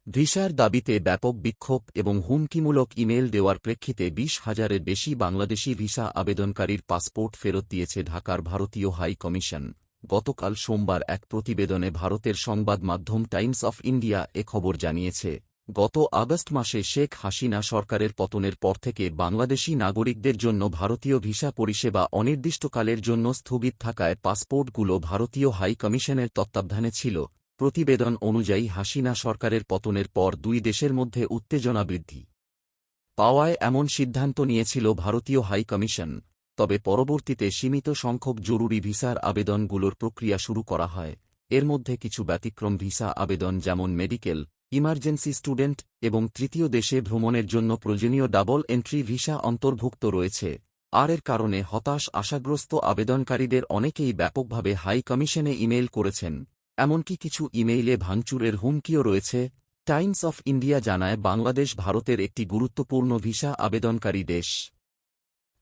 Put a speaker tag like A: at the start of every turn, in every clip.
A: ভিসার দাবিতে ব্যাপক বিক্ষোভ এবং হুমকিমূলক ইমেল দেওয়ার প্রেক্ষিতে ২০,০০০-এর বেশি বাংলাদেশি ভিসা আবেদনকারীর পাসপোর্ট ফেরত দিয়েছে ঢাকার ভারতীয় হাই কমিশন। গতকাল সোমবার এক প্রতিবেদনে ভারতের সংবাদ মাধ্যম টাইমস অফ ইন্ডিয়া এ খবর জানিয়েছে, গত আগস্ট মাসে শেখ হাসিনা সরকারের পতনের পর থেকে বাংলাদেশি নাগরিকদের জন্য ভারতীয় ভিসা পরিষেবা অনির্দিষ্টকালের জন্য স্থগিত থাকায় পাসপোর্টগুলো ভারতীয় হাই কমিশনের তত্ত্বাবধানে ছিল। প্রতিবেদন অনুযায়ী হাসিনা সরকারের পতনের পর দুই দেশের মধ্যে উত্তেজনা বৃদ্ধি পাওয়ায় এমন সিদ্ধান্ত নিয়েছিল ভারতীয় হাই কমিশন। তবে পরবর্তীতে সীমিত সংখ্যক জরুরি ভিসার আবেদনগুলোর প্রক্রিয়া শুরু করা হয়। এর মধ্যে কিছু ব্যতিক্রম ভিসা আবেদন যেমন মেডিকেল, ইমার্জেন্সি স্টুডেন্ট এবং তৃতীয় দেশে ভ্রমণের জন্য প্রয়োজনীয় ডাবল এন্ট্রি ভিসা অন্তর্ভুক্ত রয়েছে। এর কারণে হতাশ আশাগ্রস্ত আবেদনকারীদের অনেকেই ব্যাপকভাবে হাই কমিশনে ইমেইল করেছেন। এমনকি কিছু ইমেইলে ভাঙচুরের হুমকিও রয়েছে। টাইমস অফ ইন্ডিয়া জানায়, বাংলাদেশ ভারতের একটি গুরুত্বপূর্ণ ভিসা আবেদনকারী দেশ।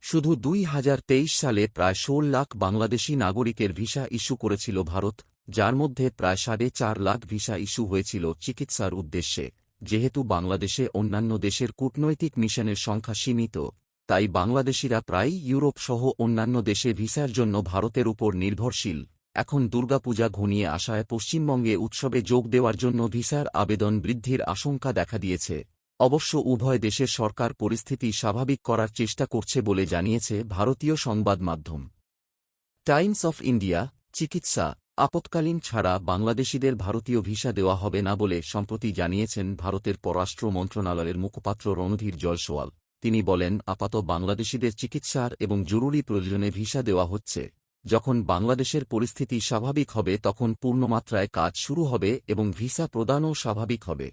A: শুধু ২০২৩ সালে প্রায় ১৬ লাখ বাংলাদেশি নাগরিকের ভিসা ইস্যু করেছিল ভারত, যার মধ্যে প্রায় ৪.৫ লাখ ভিসা ইস্যু হয়েছিল চিকিৎসার উদ্দেশ্যে। যেহেতু বাংলাদেশে অন্যান্য দেশের কূটনৈতিক মিশনের সংখ্যা সীমিত, তাই বাংলাদেশিরা প্রায়ই ইউরোপ সহ অন্যান্য দেশে ভিসার জন্য ভারতের উপর নির্ভরশীল। এখন দুর্গাপূজা ঘনিয়ে আসায় পশ্চিমবঙ্গে উৎসবে যোগ দেওয়ার জন্য ভিসার আবেদন বৃদ্ধির আশঙ্কা দেখা দিয়েছে। অবশ্য উভয় দেশের সরকার পরিস্থিতি স্বাভাবিক করার চেষ্টা করছে বলে জানিয়েছে ভারতীয় সংবাদ মাধ্যম টাইমস অফ ইন্ডিয়া। চিকিৎসা আপৎকালীন ছাড়া বাংলাদেশিদের ভারতীয় ভিসা দেওয়া হবে না বলে সম্প্রতি জানিয়েছেন ভারতের পররাষ্ট্র মন্ত্রণালয়ের মুখপাত্র রণধীর জয়সওয়াল। তিনি বলেন, আপাতত বাংলাদেশিদের চিকিৎসার এবং জরুরি প্রয়োজনে ভিসা দেওয়া হচ্ছে। যখন বাংলাদেশের পরিস্থিতি স্বাভাবিক হবে তখন পূর্ণমাত্রায় কাজ শুরু হবে এবং ভিসা প্রদানও স্বাভাবিক হবে।